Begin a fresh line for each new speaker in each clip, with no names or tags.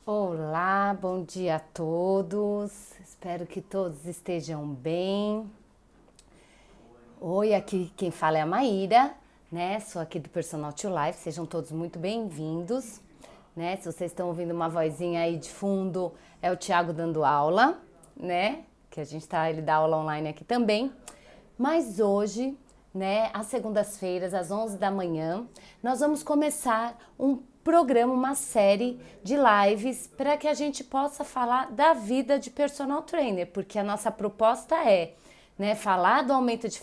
Olá, bom dia a todos. Espero que todos estejam bem. Oi, aqui quem fala é a Maíra, né? Sou aqui do Personal to Life. Sejam todos muito bem-vindos, né? Se vocês estão ouvindo uma vozinha aí de fundo, é o Thiago dando aula, né? Ele dá aula online aqui também. Mas hoje, né, às segundas-feiras, às 11 da manhã, nós vamos começar um programa, uma série de lives para que a gente possa falar da vida de personal trainer, porque a nossa proposta é, né, falar do aumento de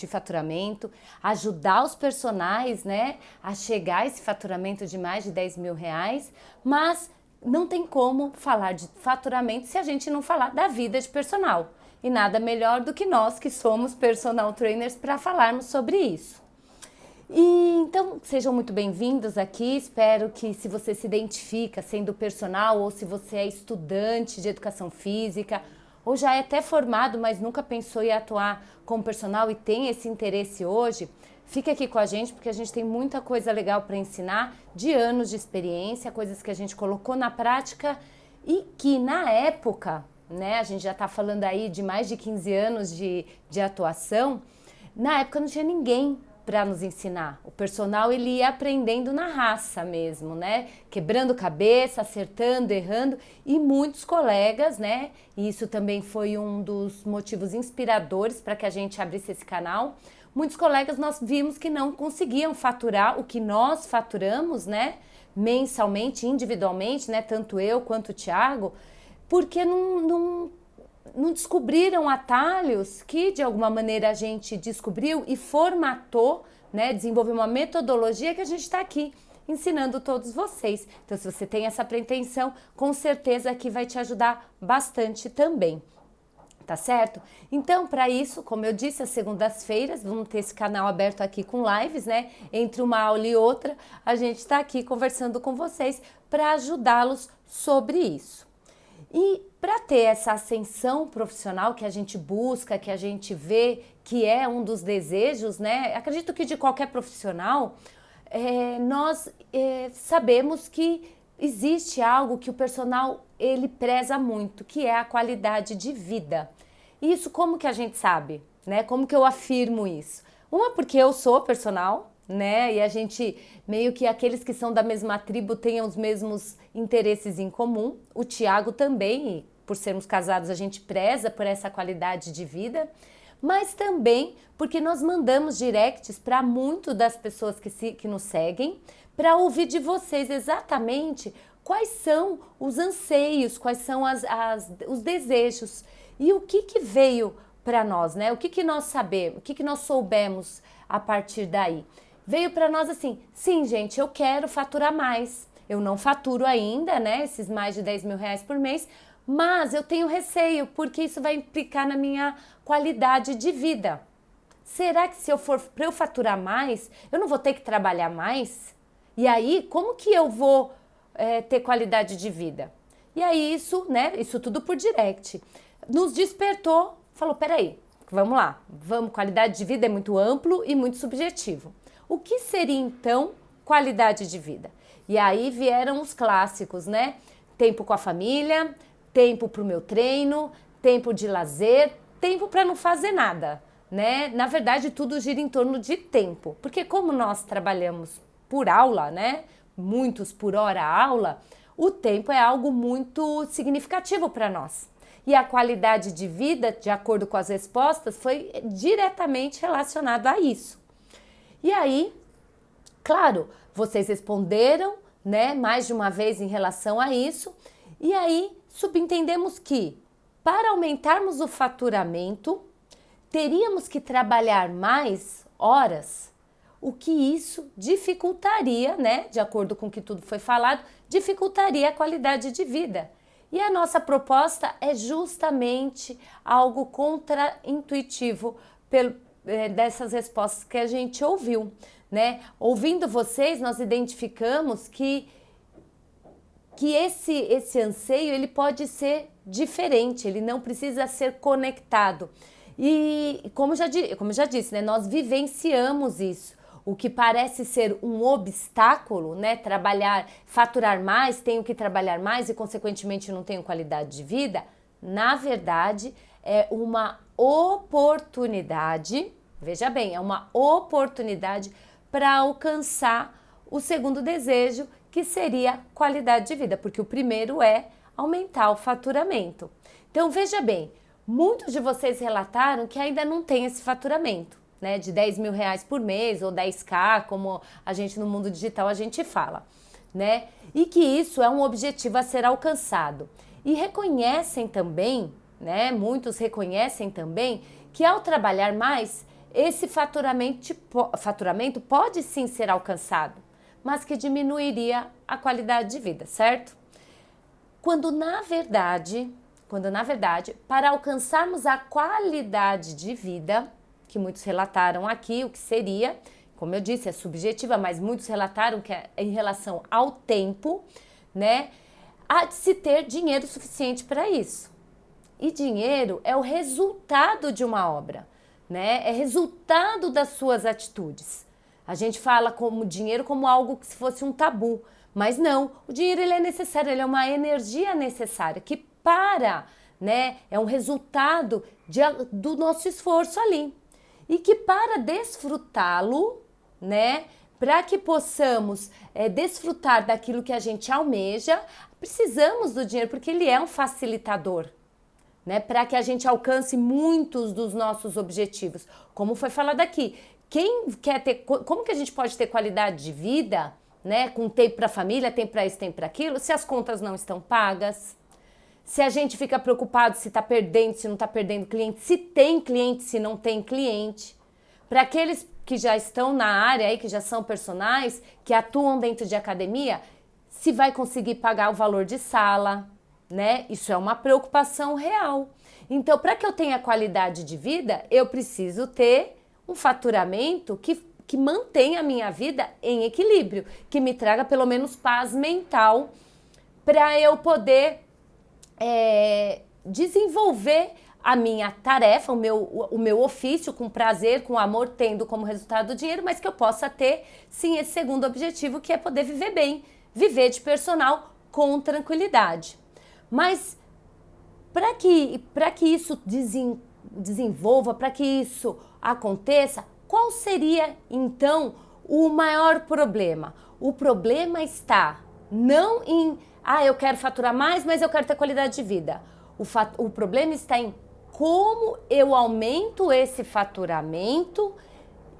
faturamento, ajudar os personagens, né, a chegar a esse faturamento de mais de 10 mil reais, mas não tem como falar de faturamento se a gente não falar da vida de personal. E nada melhor do que nós que somos personal trainers para falarmos sobre isso. E então sejam muito bem-vindos aqui. Espero que, se você se identifica sendo personal ou se você é estudante de educação física ou já é até formado, mas nunca pensou em atuar como personal e tem esse interesse hoje, fique aqui com a gente porque a gente tem muita coisa legal para ensinar, de anos de experiência, coisas que a gente colocou na prática e que na época, né, a gente já está falando aí de mais de 15 anos de atuação, na época não tinha ninguém para nos ensinar. O personal ele ia aprendendo na raça mesmo, né? Quebrando cabeça, acertando, errando, e muitos colegas, né? E isso também foi um dos motivos inspiradores para que a gente abrisse esse canal. Muitos colegas nós vimos que não conseguiam faturar o que nós faturamos, né? Mensalmente, individualmente, né? Tanto eu quanto o Thiago, porque não descobriram atalhos que de alguma maneira a gente descobriu e formatou, né, desenvolveu uma metodologia que a gente está aqui ensinando todos vocês. Então, se você tem essa pretensão, com certeza que vai te ajudar bastante também. Tá certo? Então, para isso, como eu disse, às segundas-feiras, vamos ter esse canal aberto aqui com lives, né? Entre uma aula e outra, a gente está aqui conversando com vocês para ajudá-los sobre isso. E para ter essa ascensão profissional que a gente busca, que a gente vê, que é um dos desejos, né? Acredito que de qualquer profissional, nós sabemos que existe algo que o personal ele preza muito, que é a qualidade de vida. Isso como que a gente sabe, né? Como que eu afirmo isso? Uma, porque eu sou personal, né? E a gente, meio que aqueles que são da mesma tribo tenham os mesmos interesses em comum. O Thiago também, e por sermos casados, a gente preza por essa qualidade de vida. Mas também porque nós mandamos directs para muito das pessoas que nos seguem, para ouvir de vocês exatamente quais são os anseios, quais são os desejos e o que veio para nós, né? O que nós sabemos, o que nós soubemos a partir daí. Veio para nós assim, sim, gente, eu quero faturar mais. Eu não faturo ainda, né, esses mais de 10 mil reais por mês, mas eu tenho receio, porque isso vai implicar na minha qualidade de vida. Será que se eu for para eu faturar mais, eu não vou ter que trabalhar mais? E aí, como que eu vou ter qualidade de vida? E aí isso, né, isso tudo por direct, nos despertou, falou, peraí, vamos lá, qualidade de vida é muito amplo e muito subjetivo. O que seria então qualidade de vida? E aí vieram os clássicos, né? Tempo com a família, tempo para o meu treino, tempo de lazer, tempo para não fazer nada, né? Na verdade, tudo gira em torno de tempo, porque como nós trabalhamos por aula, né? Muitos por hora aula, o tempo é algo muito significativo para nós. E a qualidade de vida, de acordo com as respostas, foi diretamente relacionada a isso. E aí, claro, vocês responderam, né, mais de uma vez em relação a isso, e aí subentendemos que para aumentarmos o faturamento, teríamos que trabalhar mais horas, o que isso dificultaria, né, de acordo com o que tudo foi falado, dificultaria a qualidade de vida. E a nossa proposta é justamente algo contraintuitivo dessas respostas que a gente ouviu, né? Ouvindo vocês, nós identificamos que esse anseio ele pode ser diferente, ele não precisa ser conectado. E como eu já disse, né, nós vivenciamos isso. o que parece ser um obstáculo, né? Faturar mais, tenho que trabalhar mais e consequentemente não tenho qualidade de vida, na verdade é uma oportunidade, veja bem, é uma oportunidade para alcançar o segundo desejo, que seria qualidade de vida, porque o primeiro é aumentar o faturamento. Então veja bem, muitos de vocês relataram que ainda não tem esse faturamento, né, de 10 mil reais por mês ou 10K, como a gente no mundo digital a gente fala, né? E que isso é um objetivo a ser alcançado. E reconhecem também, né, muitos reconhecem também que ao trabalhar mais, esse faturamento pode sim ser alcançado, mas que diminuiria a qualidade de vida, certo? Quando na verdade, para alcançarmos a qualidade de vida, que muitos relataram aqui, o que seria, como eu disse, é subjetiva, mas muitos relataram que é em relação ao tempo, né? Há de se ter dinheiro suficiente para isso. E dinheiro é o resultado de uma obra, né? É resultado das suas atitudes. A gente fala como dinheiro como algo que se fosse um tabu, mas não, o dinheiro ele é necessário, ele é uma energia necessária que né, é um resultado do nosso esforço ali. E que para desfrutá-lo, né, para que possamos desfrutar daquilo que a gente almeja, precisamos do dinheiro, porque ele é um facilitador, né, para que a gente alcance muitos dos nossos objetivos. Como foi falado aqui, como que a gente pode ter qualidade de vida, né, com tempo para a família, tempo para isso, tempo para aquilo, se as contas não estão pagas? Se a gente fica preocupado se está perdendo, se não está perdendo cliente, se tem cliente, se não tem cliente. Para aqueles que já estão na área aí, que já são personagens, que atuam dentro de academia, se vai conseguir pagar o valor de sala, né? Isso é uma preocupação real. Então, para que eu tenha qualidade de vida, eu preciso ter um faturamento que mantenha a minha vida em equilíbrio, que me traga pelo menos paz mental para eu poder desenvolver a minha tarefa, o meu ofício com prazer, com amor, tendo como resultado o dinheiro, mas que eu possa ter, sim, esse segundo objetivo, que é poder viver bem, viver de personal com tranquilidade. Mas para que isso desenvolva, para que isso aconteça, qual seria então o maior problema? O problema está não em eu quero faturar mais, mas eu quero ter qualidade de vida. O problema está em como eu aumento esse faturamento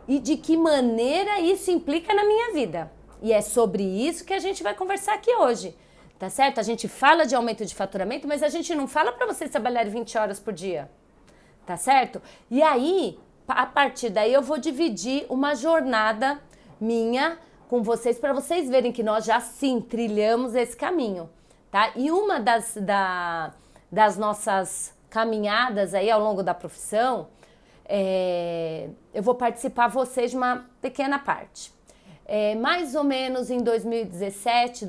e de que maneira isso implica na minha vida. E é sobre isso que a gente vai conversar aqui hoje, tá certo? A gente fala de aumento de faturamento, mas a gente não fala para vocês trabalharem 20 horas por dia, tá certo? E aí, a partir daí, eu vou dividir uma jornada minha com vocês, para vocês verem que nós já sim trilhamos esse caminho, tá? E uma das nossas caminhadas aí ao longo da profissão, eu vou participar vocês de uma pequena parte. Mais ou menos em 2017,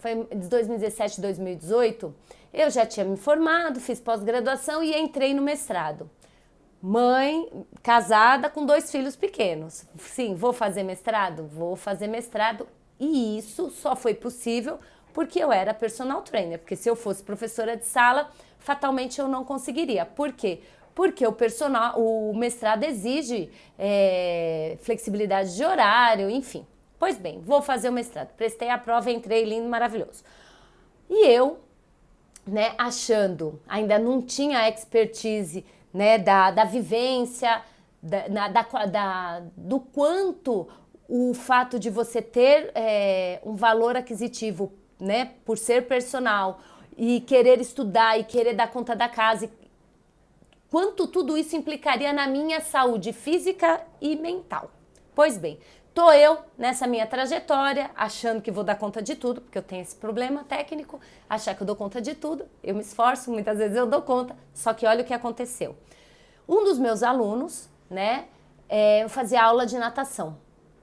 foi de 2017 a 2018, eu já tinha me formado, fiz pós-graduação e entrei no mestrado. Mãe, casada com 2 filhos pequenos. Sim, vou fazer mestrado? Vou fazer mestrado. E isso só foi possível porque eu era personal trainer. Porque se eu fosse professora de sala, fatalmente eu não conseguiria. Por quê? Porque o mestrado exige flexibilidade de horário, enfim. Pois bem, vou fazer o mestrado. Prestei a prova, entrei, lindo, maravilhoso. E eu, né, achando, ainda não tinha a expertise, né, da vivência, do quanto o fato de você ter um valor aquisitivo, né, por ser personal e querer estudar e querer dar conta da casa, quanto tudo isso implicaria na minha saúde física e mental. Pois bem, tô eu nessa minha trajetória, achando que vou dar conta de tudo, porque eu tenho esse problema técnico, achar que eu dou conta de tudo, eu me esforço, muitas vezes eu dou conta, só que olha o que aconteceu. Um dos meus alunos, né, eu fazia aula de natação,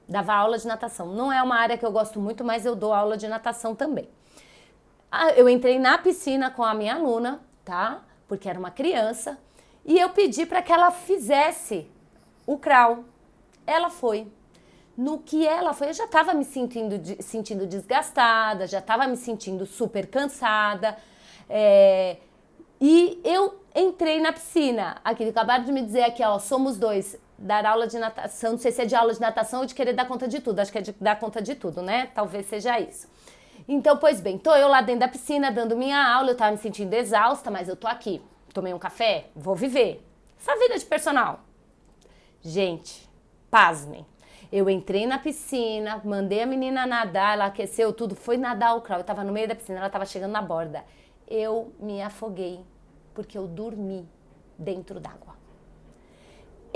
dava aula de natação. Não é uma área que eu gosto muito, mas eu dou aula de natação também. Eu entrei na piscina com a minha aluna, tá? Porque era uma criança, e eu pedi para que ela fizesse o crawl. Ela foi. no que ela foi. Eu já estava me sentindo desgastada, já estava me sentindo super cansada. E eu entrei na piscina. Aqui, acabaram de me dizer aqui, ó, somos dois. Dar aula de natação, não sei se é de aula de natação ou de querer dar conta de tudo. Acho que é de dar conta de tudo, né? Talvez seja isso. Então, pois bem, tô eu lá dentro da piscina dando minha aula, eu tava me sentindo exausta, mas eu tô aqui. Tomei um café, vou viver. Essa vida de personal. Gente, pasmem. Eu entrei na piscina, mandei a menina nadar, ela aqueceu tudo, foi nadar o crawl. Eu tava no meio da piscina, ela tava chegando na borda. Eu me afoguei, porque eu dormi dentro d'água.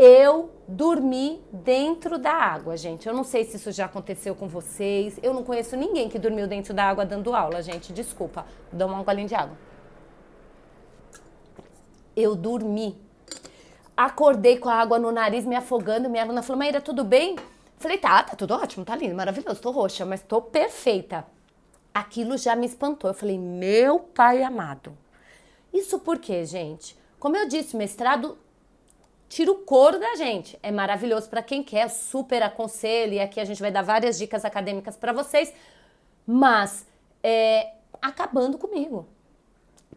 Eu dormi dentro da água, gente. Eu não sei se isso já aconteceu com vocês. Eu não conheço ninguém que dormiu dentro da água dando aula, gente. Desculpa. Dá uma golinha de água. Eu dormi. Acordei com a água no nariz, me afogando. Minha aluna falou, Maíra, tudo bem? Falei, tá tudo ótimo, tá lindo, maravilhoso. Tô roxa, mas tô perfeita. Aquilo já me espantou. Eu falei, meu pai amado. Isso por quê, gente? Como eu disse, o mestrado tira o couro da gente. É maravilhoso para quem quer, super aconselho. E aqui a gente vai dar várias dicas acadêmicas para vocês. Mas acabando comigo.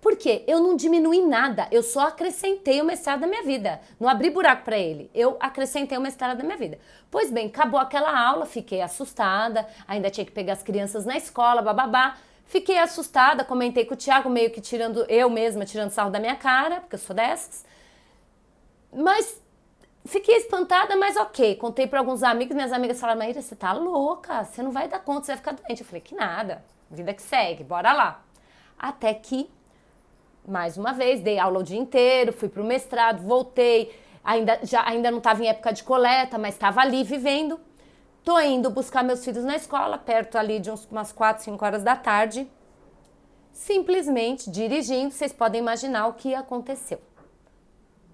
Por quê? Eu não diminui nada. Eu só acrescentei o mestrado da minha vida. Não abri buraco para ele. Eu acrescentei o mestrado da minha vida. Pois bem, acabou aquela aula, fiquei assustada. Ainda tinha que pegar as crianças na escola, bababá. Fiquei assustada, comentei com o Thiago, meio que eu mesma tirando sarro da minha cara, porque eu sou dessas. Mas fiquei espantada, mas ok. Contei para alguns amigos, minhas amigas falaram, Maíra, você tá louca, você não vai dar conta, você vai ficar doente. Eu falei, que nada, vida que segue, bora lá. Até que, mais uma vez, dei aula o dia inteiro, fui pro mestrado, voltei, ainda não estava em época de coleta, mas estava ali vivendo. Tô indo buscar meus filhos na escola, perto ali de umas 4, 5 horas da tarde. Simplesmente dirigindo, vocês podem imaginar o que aconteceu.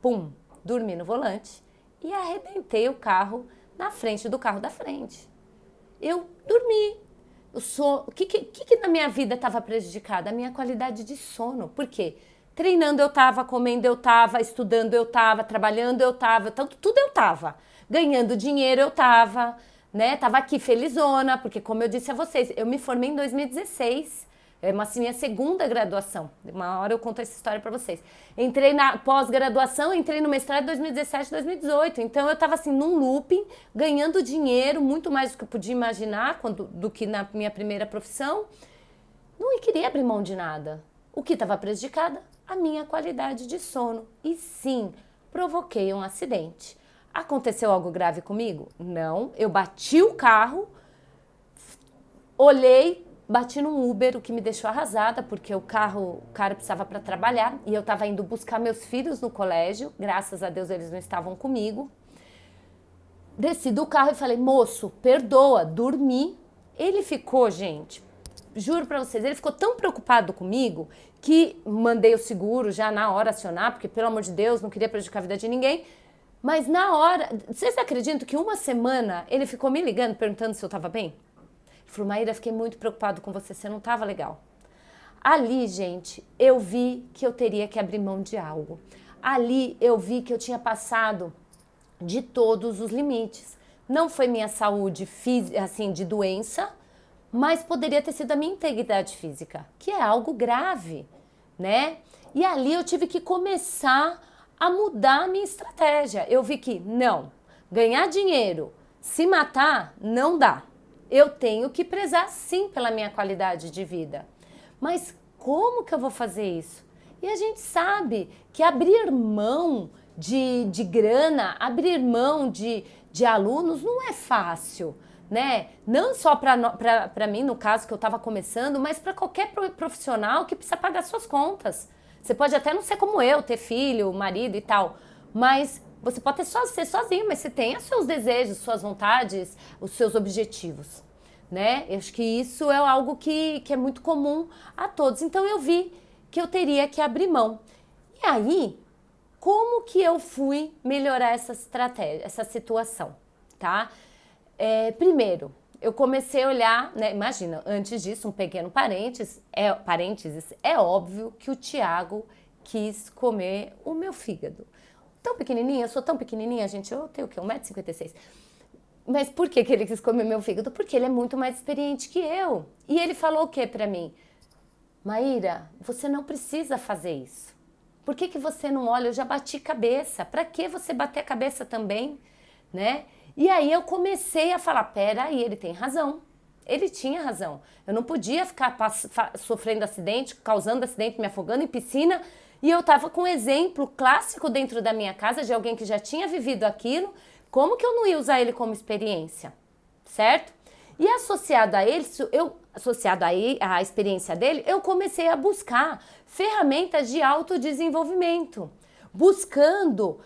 Pum, dormi no volante e arrebentei o carro na frente do carro da frente. Eu dormi. O que na minha vida estava prejudicada? A minha qualidade de sono. Por quê? Treinando eu estava, comendo eu estava, estudando eu estava, trabalhando eu estava, tudo eu estava. Ganhando dinheiro eu estava, né? Tava aqui felizona, porque como eu disse a vocês, eu me formei em 2016. É minha segunda graduação. Uma hora eu conto essa história para vocês. Entrei na pós-graduação, entrei no mestrado em 2017, 2018. Então eu tava assim num looping, ganhando dinheiro, muito mais do que eu podia imaginar do que na minha primeira profissão. Não queria abrir mão de nada. O que estava prejudicada? A minha qualidade de sono. E sim, provoquei um acidente. Aconteceu algo grave comigo? Não. Eu bati o carro, olhei, bati num Uber, o que me deixou arrasada, porque o cara precisava para trabalhar e eu estava indo buscar meus filhos no colégio. Graças a Deus eles não estavam comigo. Desci do carro e falei, moço, perdoa, dormi. Ele ficou, gente, juro para vocês, ele ficou tão preocupado comigo que mandei o seguro já na hora acionar, porque pelo amor de Deus, não queria prejudicar a vida de ninguém. Mas na hora, vocês acreditam que uma semana ele ficou me ligando, perguntando se eu estava bem? Ele falou, Maíra, fiquei muito preocupado com você não estava legal. Ali, gente, eu vi que eu teria que abrir mão de algo. Ali eu vi que eu tinha passado de todos os limites. Não foi minha saúde física, assim, de doença, mas poderia ter sido a minha integridade física, que é algo grave, né? E ali eu tive que começar a mudar a minha estratégia. Eu vi que, não, ganhar dinheiro, se matar, não dá. Eu tenho que prezar sim pela minha qualidade de vida. Mas como que eu vou fazer isso? E a gente sabe que abrir mão de grana, abrir mão de alunos não é fácil, né? Não só para mim, no caso que eu estava começando, mas para qualquer profissional que precisa pagar suas contas. Você pode até não ser como eu, ter filho, marido e tal, mas você pode ser sozinho, mas você tem os seus desejos, suas vontades, os seus objetivos, né? Eu acho que isso é algo que é muito comum a todos. Então eu vi que eu teria que abrir mão. E aí, como que eu fui melhorar essa estratégia, essa situação, tá? Primeiro, eu comecei a olhar, né? Imagina, antes disso, um pequeno parênteses, é óbvio que o Thiago quis comer o meu fígado. Tão pequenininha, eu sou tão pequenininha, gente, eu tenho o quê? 1,56 m. Mas por que ele quis comer meu fígado? Porque ele é muito mais experiente que eu. E ele falou o que pra mim? Maíra, você não precisa fazer isso. Por que você não olha? Eu já bati cabeça. Pra que você bater a cabeça também? Né? E aí eu comecei a falar, peraí, ele tem razão. Ele tinha razão. Eu não podia ficar sofrendo acidente, causando acidente, me afogando em piscina. E eu tava com um exemplo clássico dentro da minha casa de alguém que já tinha vivido aquilo. Como que eu não ia usar ele como experiência? Certo? E associado a ele, associado à experiência dele, eu comecei a buscar ferramentas de autodesenvolvimento, buscando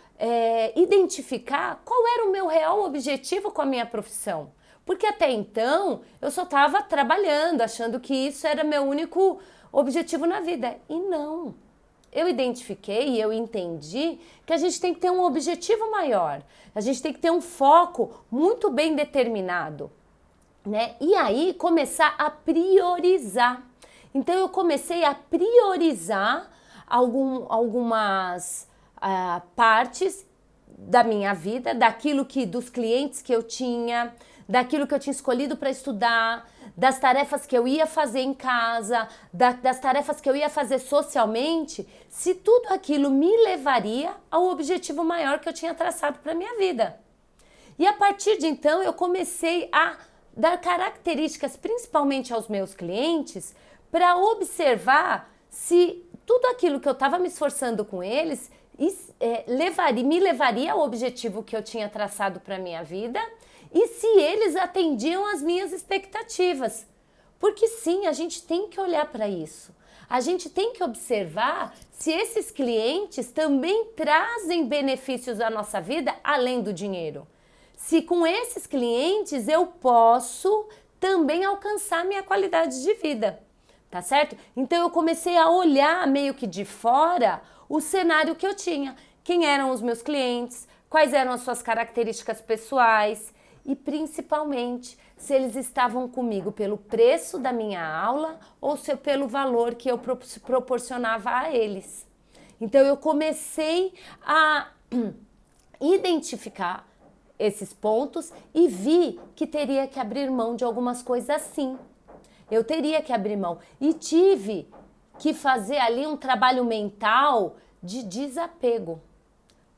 identificar qual era o meu real objetivo com a minha profissão. Porque até então eu só estava trabalhando, achando que isso era meu único objetivo na vida. E não. Eu identifiquei e eu entendi que a gente tem que ter um objetivo maior. A gente tem que ter um foco muito bem determinado, né? E aí começar a priorizar. Então eu comecei a priorizar algumas partes da minha vida, dos clientes que eu tinha, daquilo que eu tinha escolhido para estudar, das tarefas que eu ia fazer em casa, das tarefas que eu ia fazer socialmente, se tudo aquilo me levaria ao objetivo maior que eu tinha traçado para minha vida. E a partir de então eu comecei a dar características, principalmente aos meus clientes, para observar se tudo aquilo que eu estava me esforçando com eles me levaria ao objetivo que eu tinha traçado para minha vida e se eles atendiam às minhas expectativas. Porque sim, a gente tem que olhar para isso. A gente tem que observar se esses clientes também trazem benefícios à nossa vida além do dinheiro. Se com esses clientes eu posso também alcançar minha qualidade de vida, tá certo? Então eu comecei a olhar meio que de fora o cenário que eu tinha. Quem eram os meus clientes, quais eram as suas características pessoais e principalmente se eles estavam comigo pelo preço da minha aula ou se pelo valor que eu proporcionava a eles. Então eu comecei a identificar esses pontos e vi que teria que abrir mão de algumas coisas sim. Eu teria que abrir mão e tive que fazer ali um trabalho mental de desapego.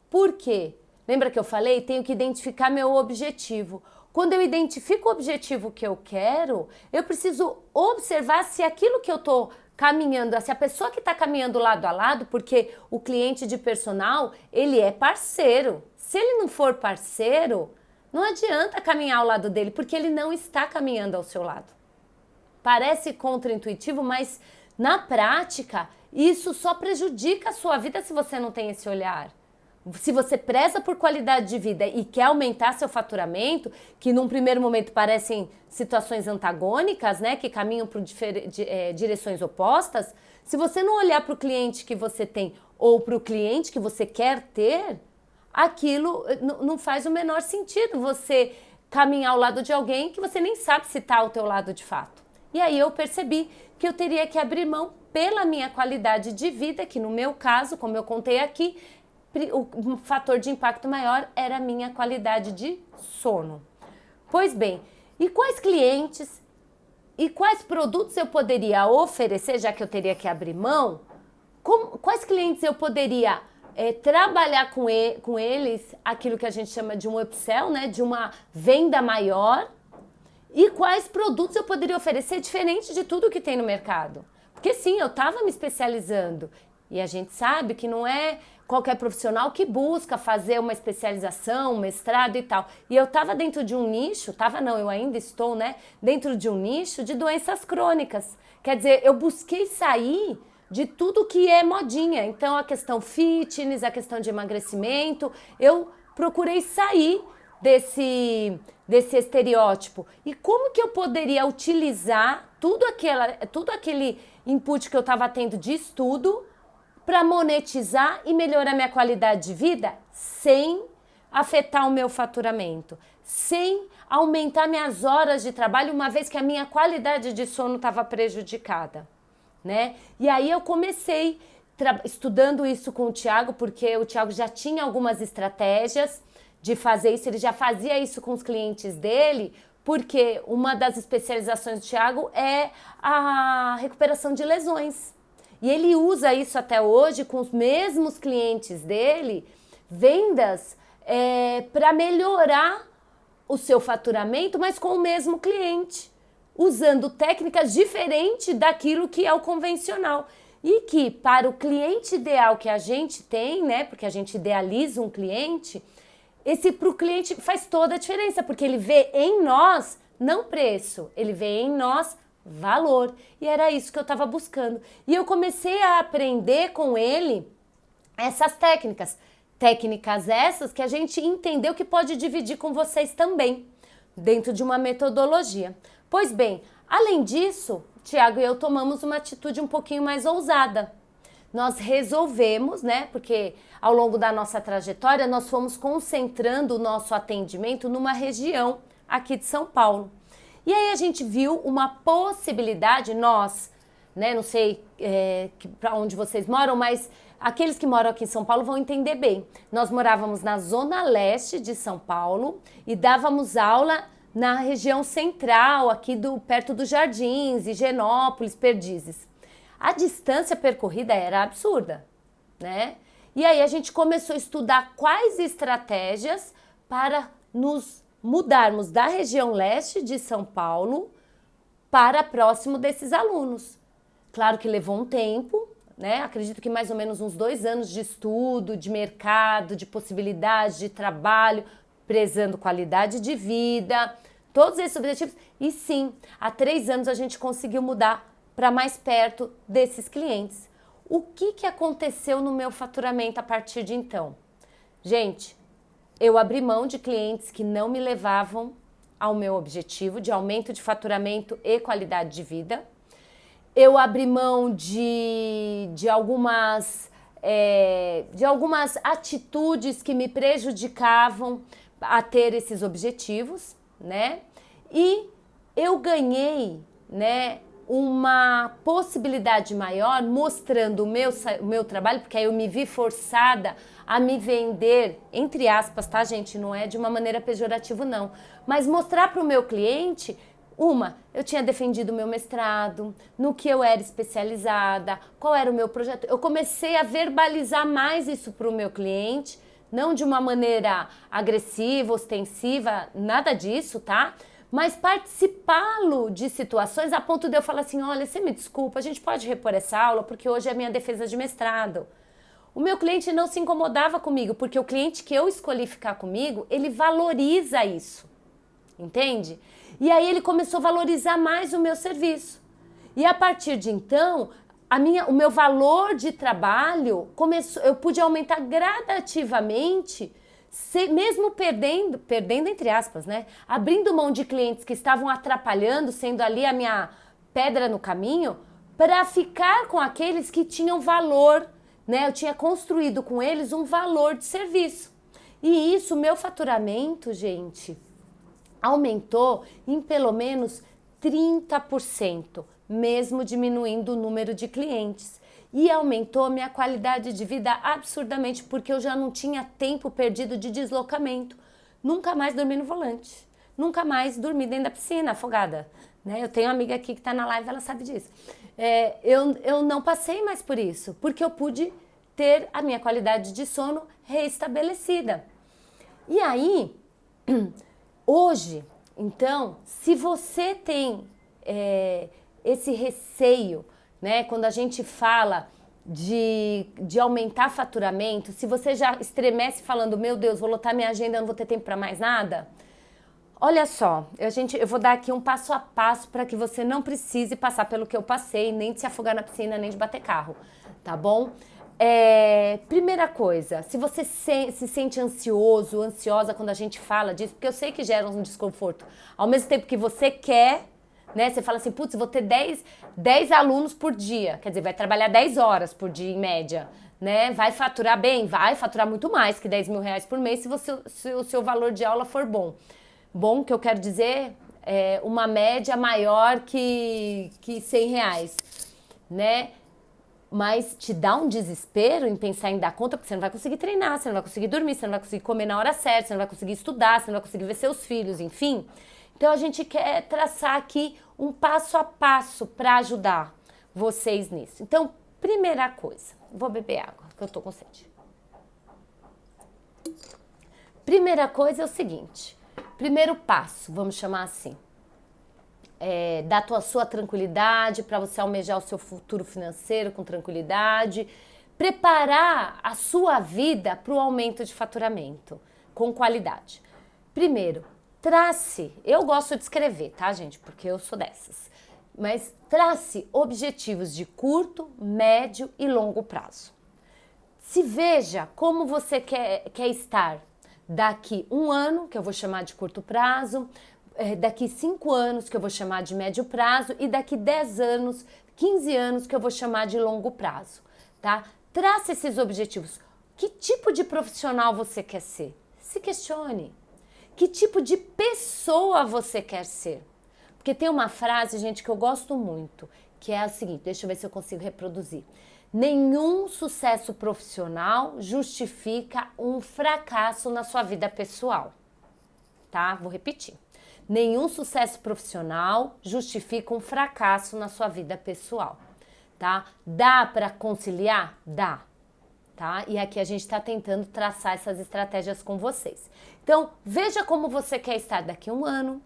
Por quê? Lembra que eu falei? Tenho que identificar meu objetivo. Quando eu identifico o objetivo que eu quero, eu preciso observar se aquilo que eu estou caminhando, se a pessoa que está caminhando lado a lado, porque o cliente de personal, ele é parceiro. Se ele não for parceiro, não adianta caminhar ao lado dele, porque ele não está caminhando ao seu lado. Parece contraintuitivo, mas na prática, isso só prejudica a sua vida se você não tem esse olhar. Se você preza por qualidade de vida e quer aumentar seu faturamento, que num primeiro momento parecem situações antagônicas, né, que caminham por direções opostas, se você não olhar para o cliente que você tem ou para o cliente que você quer ter, aquilo não faz o menor sentido você caminhar ao lado de alguém que você nem sabe se está ao teu lado de fato. E aí eu percebi que eu teria que abrir mão pela minha qualidade de vida, que no meu caso, como eu contei aqui, o fator de impacto maior era a minha qualidade de sono. Pois bem, e quais clientes e quais produtos eu poderia oferecer, já que eu teria que abrir mão? Quais clientes eu poderia trabalhar com eles, aquilo que a gente chama de um upsell, né, de uma venda maior? E quais produtos eu poderia oferecer diferente de tudo que tem no mercado? Porque sim, eu estava me especializando. E a gente sabe que não é qualquer profissional que busca fazer uma especialização, um mestrado e tal. E eu estava dentro de um nicho, eu ainda estou, né? Dentro de um nicho de doenças crônicas. Quer dizer, eu busquei sair de tudo que é modinha. Então, a questão fitness, a questão de emagrecimento, eu procurei sair desse estereótipo. E como que eu poderia utilizar tudo aquele input que eu estava tendo de estudo para monetizar e melhorar minha qualidade de vida sem afetar o meu faturamento, sem aumentar minhas horas de trabalho, uma vez que a minha qualidade de sono estava prejudicada, né? E aí eu comecei estudando isso com o Thiago, porque o Thiago já tinha algumas estratégias de fazer isso, ele já fazia isso com os clientes dele, porque uma das especializações do Thiago é a recuperação de lesões. E ele usa isso até hoje com os mesmos clientes dele, vendas para melhorar o seu faturamento, mas com o mesmo cliente, usando técnicas diferentes daquilo que é o convencional. E que para o cliente ideal que a gente tem, né, porque a gente idealiza um cliente, esse para o cliente faz toda a diferença, porque ele vê em nós, não preço, ele vê em nós valor. E era isso que eu estava buscando. E eu comecei a aprender com ele essas técnicas. Técnicas essas que a gente entendeu que pode dividir com vocês também, dentro de uma metodologia. Pois bem, além disso, Thiago e eu tomamos uma atitude um pouquinho mais ousada. Nós resolvemos, né, porque ao longo da nossa trajetória nós fomos concentrando o nosso atendimento numa região aqui de São Paulo. E aí a gente viu uma possibilidade, nós, né, não sei para onde vocês moram, mas aqueles que moram aqui em São Paulo vão entender bem. Nós morávamos na zona leste de São Paulo e dávamos aula na região central, aqui perto dos Jardins, Higienópolis, Perdizes. A distância percorrida era absurda, né? E aí a gente começou a estudar quais estratégias para nos mudarmos da região leste de São Paulo para próximo desses alunos. Claro que levou um tempo, né? Acredito que mais ou menos uns 2 anos de estudo, de mercado, de possibilidades de trabalho, prezando qualidade de vida, todos esses objetivos. E sim, há 3 anos a gente conseguiu mudar para mais perto desses clientes. O que aconteceu no meu faturamento a partir de então? Gente, eu abri mão de clientes que não me levavam ao meu objetivo de aumento de faturamento e qualidade de vida. Eu abri mão de algumas atitudes que me prejudicavam a ter esses objetivos, né? E eu ganhei, né, uma possibilidade maior mostrando o meu trabalho, porque aí eu me vi forçada a me vender, entre aspas, tá, gente? Não é de uma maneira pejorativa, não. Mas mostrar para o meu cliente, eu tinha defendido o meu mestrado, no que eu era especializada, qual era o meu projeto. Eu comecei a verbalizar mais isso para o meu cliente, não de uma maneira agressiva, ostensiva, nada disso, tá? Mas participá-lo de situações a ponto de eu falar assim, olha, você me desculpa, a gente pode repor essa aula porque hoje é a minha defesa de mestrado. O meu cliente não se incomodava comigo, porque o cliente que eu escolhi ficar comigo, ele valoriza isso, entende? E aí ele começou a valorizar mais o meu serviço. E a partir de então, o meu valor de trabalho eu pude aumentar gradativamente, mesmo perdendo entre aspas, né? Abrindo mão de clientes que estavam atrapalhando, sendo ali a minha pedra no caminho, para ficar com aqueles que tinham valor, né? Eu tinha construído com eles um valor de serviço. E isso, meu faturamento, gente, aumentou em pelo menos 30%, mesmo diminuindo o número de clientes. E aumentou minha qualidade de vida absurdamente, porque eu já não tinha tempo perdido de deslocamento. Nunca mais dormi no volante. Nunca mais dormi dentro da piscina, afogada. Né? Eu tenho uma amiga aqui que está na live, ela sabe disso. Eu não passei mais por isso, porque eu pude ter a minha qualidade de sono reestabelecida. E aí, hoje, então, se você tem esse receio, né, quando a gente fala de aumentar faturamento, se você já estremece falando, meu Deus, vou lotar minha agenda, eu não vou ter tempo para mais nada, olha só, eu vou dar aqui um passo a passo para que você não precise passar pelo que eu passei, nem de se afogar na piscina, nem de bater carro, tá bom? Primeira coisa, se você se sente ansioso, ansiosa quando a gente fala disso, porque eu sei que gera um desconforto, ao mesmo tempo que você quer, né? Você fala assim, putz, vou ter 10 alunos por dia, quer dizer, vai trabalhar 10 horas por dia em média, né? Vai faturar bem? Vai faturar muito mais que 10 mil reais por mês se o seu valor de aula for bom. Bom, que eu quero dizer, uma média maior que 100 reais, né? mas te dá um desespero em pensar em dar conta, porque você não vai conseguir treinar, você não vai conseguir dormir, você não vai conseguir comer na hora certa, você não vai conseguir estudar, você não vai conseguir ver seus filhos, enfim. Então a gente quer traçar aqui um passo a passo para ajudar vocês nisso. Então, primeira coisa, vou beber água, que eu tô com sede. Primeira coisa é o seguinte, primeiro passo, vamos chamar assim, da sua tranquilidade, para você almejar o seu futuro financeiro com tranquilidade, preparar a sua vida para o aumento de faturamento com qualidade. Primeiro, trace, eu gosto de escrever, tá, gente? Porque eu sou dessas. Mas trace objetivos de curto, médio e longo prazo. Se veja como você quer estar daqui 1 ano, que eu vou chamar de curto prazo, daqui 5 anos, que eu vou chamar de médio prazo, e daqui 10 anos, 15 anos, que eu vou chamar de longo prazo, tá? Trace esses objetivos. Que tipo de profissional você quer ser? Se questione. Que tipo de pessoa você quer ser? Porque tem uma frase, gente, que eu gosto muito, que é a seguinte, deixa eu ver se eu consigo reproduzir. Nenhum sucesso profissional justifica um fracasso na sua vida pessoal, tá? Vou repetir. Nenhum sucesso profissional justifica um fracasso na sua vida pessoal, tá? Dá para conciliar? Dá, tá? E aqui a gente está tentando traçar essas estratégias com vocês. Então, veja como você quer estar daqui 1 ano,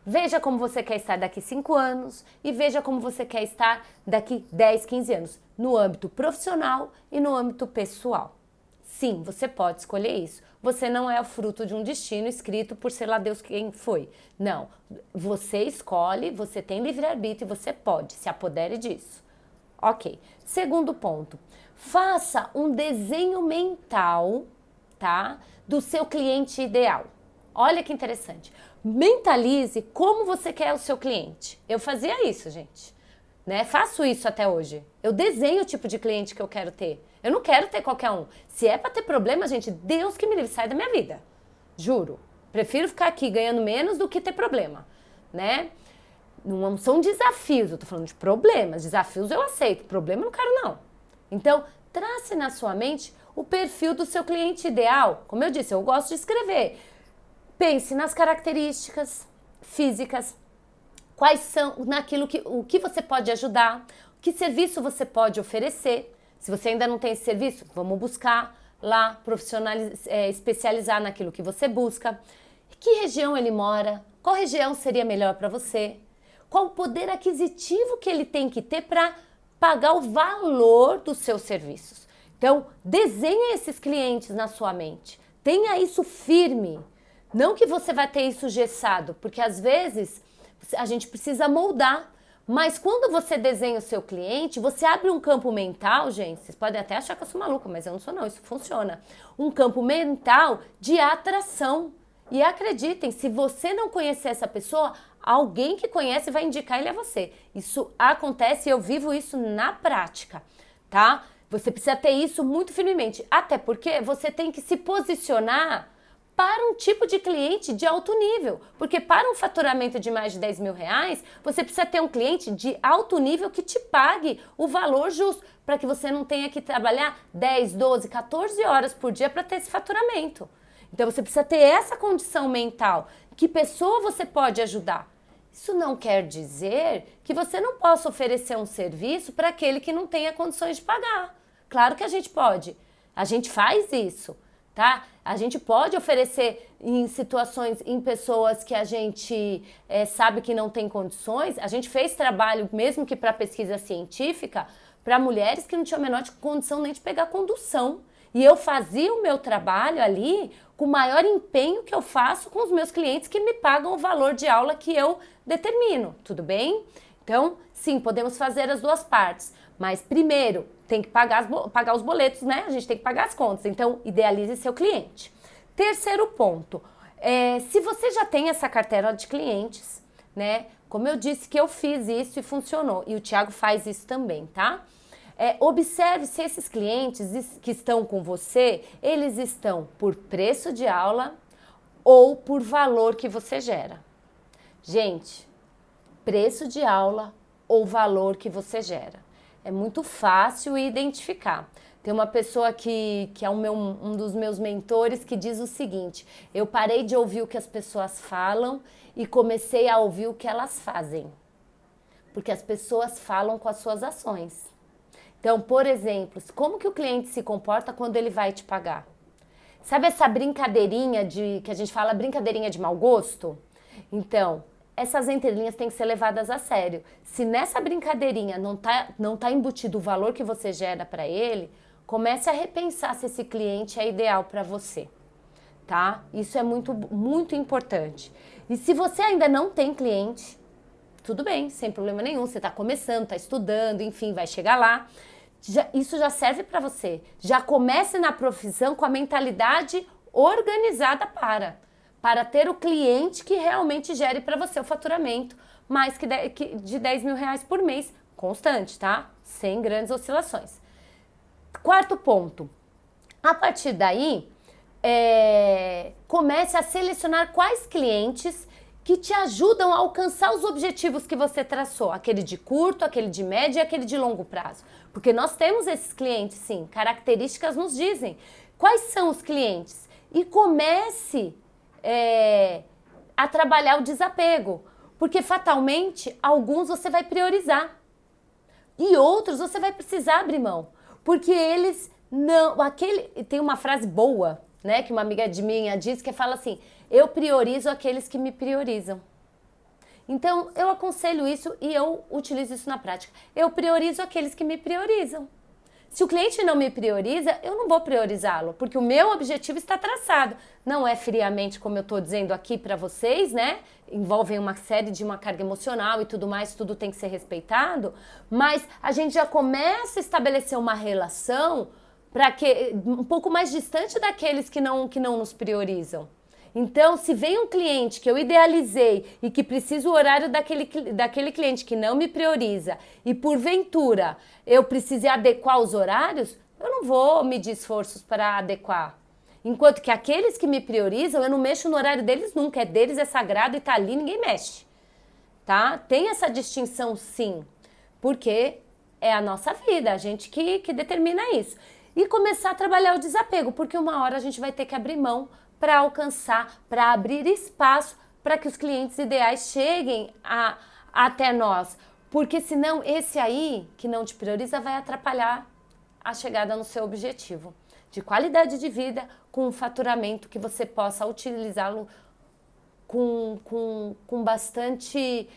veja como você quer estar daqui 5 anos e veja como você quer estar daqui 10, 15 anos, no âmbito profissional e no âmbito pessoal. Sim, você pode escolher isso. Você não é o fruto de um destino escrito por sei lá Deus quem foi. Não, você escolhe, você tem livre-arbítrio e você pode, se apodere disso. Ok. Segundo ponto, faça um desenho mental, tá, do seu cliente ideal. Olha que interessante. Mentalize como você quer o seu cliente. Eu fazia isso, gente. Né? Faço isso até hoje. Eu desenho o tipo de cliente que eu quero ter. Eu não quero ter qualquer um. Se é para ter problema, gente, Deus que me livre, sai da minha vida. Juro. Prefiro ficar aqui ganhando menos do que ter problema, né? Não são desafios, eu tô falando de problemas. Desafios eu aceito, problema eu não quero não. Então, trace na sua mente o perfil do seu cliente ideal. Como eu disse, eu gosto de escrever. Pense nas características físicas, quais são o que você pode ajudar, que serviço você pode oferecer. Se você ainda não tem esse serviço, vamos buscar lá, especializar naquilo que você busca. Que região ele mora? Qual região seria melhor para você? Qual o poder aquisitivo que ele tem que ter para pagar o valor dos seus serviços? Então, desenhe esses clientes na sua mente. Tenha isso firme. Não que você vai ter isso engessado, porque às vezes a gente precisa moldar. Mas quando você desenha o seu cliente, você abre um campo mental, gente, vocês podem até achar que eu sou maluca, mas eu não sou não, isso funciona. Um campo mental de atração. E acreditem, se você não conhecer essa pessoa, alguém que conhece vai indicar ele a você. Isso acontece e eu vivo isso na prática, tá? Você precisa ter isso muito firmemente, até porque você tem que se posicionar para um tipo de cliente de alto nível, porque para um faturamento de mais de 10 mil reais, você precisa ter um cliente de alto nível que te pague o valor justo, para que você não tenha que trabalhar 10, 12, 14 horas por dia para ter esse faturamento. Então você precisa ter essa condição mental, que pessoa você pode ajudar. Isso não quer dizer que você não possa oferecer um serviço para aquele que não tenha condições de pagar. Claro que a gente pode, a gente faz isso. Tá? A gente pode oferecer em situações, em pessoas que a gente sabe que não tem condições. A gente fez trabalho, mesmo que para pesquisa científica, para mulheres que não tinham a menor condição nem de pegar condução. E eu fazia o meu trabalho ali com o maior empenho que eu faço com os meus clientes que me pagam o valor de aula que eu determino, tudo bem? Então, sim, podemos fazer as duas partes. Mas primeiro, tem que pagar os boletos, né? A gente tem que pagar as contas. Então, idealize seu cliente. Terceiro ponto, se você já tem essa carteira de clientes, né? Como eu disse que eu fiz isso e funcionou. E o Thiago faz isso também, tá? Observe se esses clientes que estão com você, eles estão por preço de aula ou por valor que você gera. Gente, preço de aula ou valor que você gera. É muito fácil identificar. Tem uma pessoa que é um dos meus mentores que diz o seguinte: eu parei de ouvir o que as pessoas falam e comecei a ouvir o que elas fazem. Porque as pessoas falam com as suas ações. Então, por exemplo, como que o cliente se comporta quando ele vai te pagar? Sabe essa brincadeirinha que a gente fala brincadeirinha de mau gosto? Então, essas entrelinhas têm que ser levadas a sério. Se nessa brincadeirinha não tá embutido o valor que você gera para ele, comece a repensar se esse cliente é ideal para você, tá? Isso é muito, muito importante. E se você ainda não tem cliente, tudo bem, sem problema nenhum. Você está começando, está estudando, enfim, vai chegar lá. Isso já serve para você. Já comece na profissão com a mentalidade organizada para ter o cliente que realmente gere para você o faturamento mais de 10 mil reais por mês, constante, tá? Sem grandes oscilações. Quarto ponto. A partir daí, comece a selecionar quais clientes que te ajudam a alcançar os objetivos que você traçou, aquele de curto, aquele de médio e aquele de longo prazo. Porque nós temos esses clientes, sim, características nos dizem. Quais são os clientes? E comece a trabalhar o desapego, porque fatalmente alguns você vai priorizar e outros você vai precisar abrir mão, porque eles não... Tem uma frase boa, né, que uma amiga de minha diz, que fala assim: eu priorizo aqueles que me priorizam. Então, eu aconselho isso e eu utilizo isso na prática. Eu priorizo aqueles que me priorizam. Se o cliente não me prioriza, eu não vou priorizá-lo, porque o meu objetivo está traçado. Não é friamente, como eu estou dizendo aqui para vocês, né? Envolvem uma série de uma carga emocional e tudo mais, tudo tem que ser respeitado, mas a gente já começa a estabelecer uma relação um pouco mais distante daqueles que não nos priorizam. Então, se vem um cliente que eu idealizei e que precisa o horário daquele cliente que não me prioriza e porventura eu precise adequar os horários, eu não vou medir esforços para adequar. Enquanto que aqueles que me priorizam, eu não mexo no horário deles nunca, é deles, é sagrado e tá ali, ninguém mexe, tá? Tem essa distinção sim, porque é a nossa vida, a gente que determina isso. E começar a trabalhar o desapego, porque uma hora a gente vai ter que abrir mão para alcançar, para abrir espaço para que os clientes ideais cheguem até nós. Porque senão esse aí, que não te prioriza, vai atrapalhar a chegada no seu objetivo de qualidade de vida, com um faturamento que você possa utilizá-lo com bastante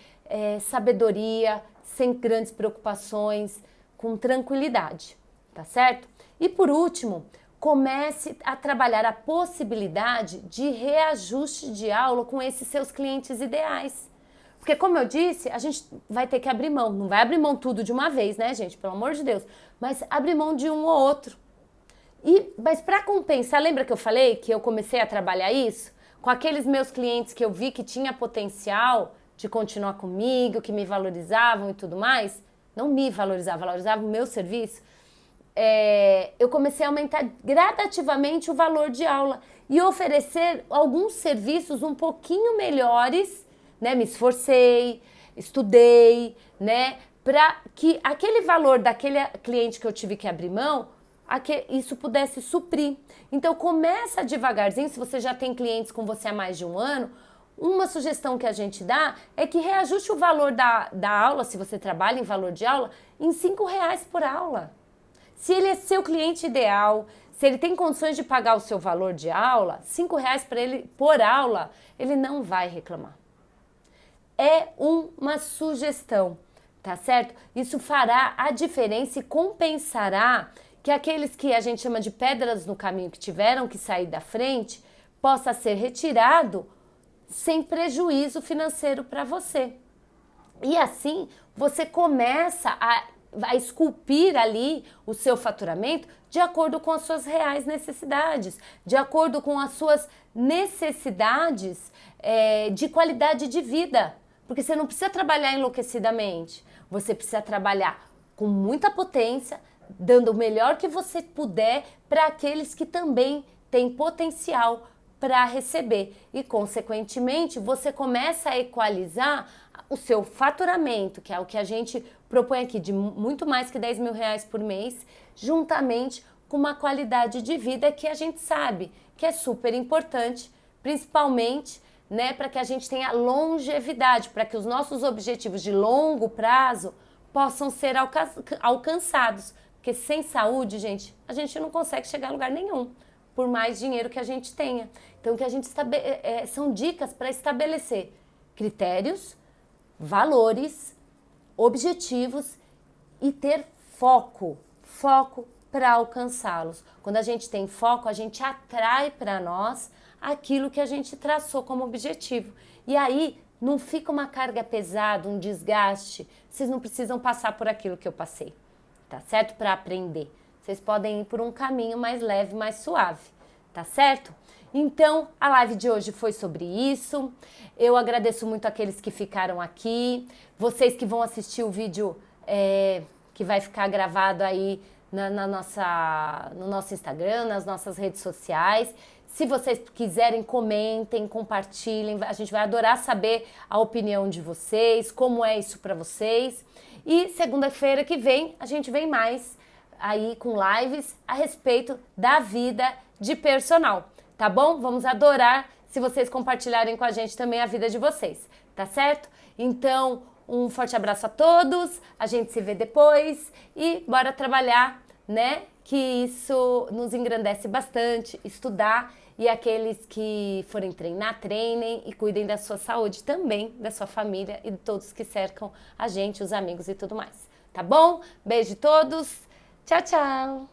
sabedoria, sem grandes preocupações, com tranquilidade, tá certo? E por último, comece a trabalhar a possibilidade de reajuste de aula com esses seus clientes ideais. Porque, como eu disse, a gente vai ter que abrir mão. Não vai abrir mão tudo de uma vez, né, gente? Pelo amor de Deus. Mas abrir mão de um ou outro. Mas para compensar, lembra que eu falei que eu comecei a trabalhar isso? Com aqueles meus clientes que eu vi que tinha potencial de continuar comigo, que me valorizavam e tudo mais. Não me valorizavam o meu serviço. Eu comecei a aumentar gradativamente o valor de aula e oferecer alguns serviços um pouquinho melhores, né? Me esforcei, estudei, né? Para que aquele valor daquele cliente que eu tive que abrir mão, isso pudesse suprir. Então começa devagarzinho. Se você já tem clientes com você há mais de um ano, uma sugestão que a gente dá é que reajuste o valor da aula, se você trabalha em valor de aula, em R$5 por aula. Se ele é seu cliente ideal, se ele tem condições de pagar o seu valor de aula, R$5 para ele por aula, ele não vai reclamar. É uma sugestão, tá certo? Isso fará a diferença e compensará que aqueles que a gente chama de pedras no caminho, que tiveram que sair da frente, possa ser retirado sem prejuízo financeiro para você. E assim, você começa a esculpir ali o seu faturamento de acordo com as suas reais necessidades, de acordo com as suas necessidades de qualidade de vida. Porque você não precisa trabalhar enlouquecidamente, você precisa trabalhar com muita potência, dando o melhor que você puder para aqueles que também têm potencial para receber. E, consequentemente, você começa a equalizar o seu faturamento, que é o que a gente propõe aqui, de muito mais que 10 mil reais por mês, juntamente com uma qualidade de vida que a gente sabe que é super importante, principalmente, né, para que a gente tenha longevidade, para que os nossos objetivos de longo prazo possam ser alcançados. Porque sem saúde, gente, a gente não consegue chegar a lugar nenhum, por mais dinheiro que a gente tenha. Então, que a gente são dicas para estabelecer critérios, valores, objetivos e ter foco para alcançá-los. Quando a gente tem foco, a gente atrai para nós aquilo que a gente traçou como objetivo. E aí não fica uma carga pesada, um desgaste. Vocês não precisam passar por aquilo que eu passei, tá certo? Para aprender. Vocês podem ir por um caminho mais leve, mais suave, tá certo? Então, a live de hoje foi sobre isso. Eu agradeço muito aqueles que ficaram aqui. Vocês que vão assistir o vídeo que vai ficar gravado aí no nosso Instagram, nas nossas redes sociais. Se vocês quiserem, comentem, compartilhem. A gente vai adorar saber a opinião de vocês, como é isso para vocês. E segunda-feira que vem, a gente vem mais aí com lives a respeito da vida de personal, tá bom? Vamos adorar se vocês compartilharem com a gente também a vida de vocês, tá certo? Então, um forte abraço a todos, a gente se vê depois e bora trabalhar, né? Que isso nos engrandece bastante, estudar, e aqueles que forem treinar, treinem e cuidem da sua saúde também, da sua família e de todos que cercam a gente, os amigos e tudo mais, tá bom? Beijo a todos, tchau, tchau!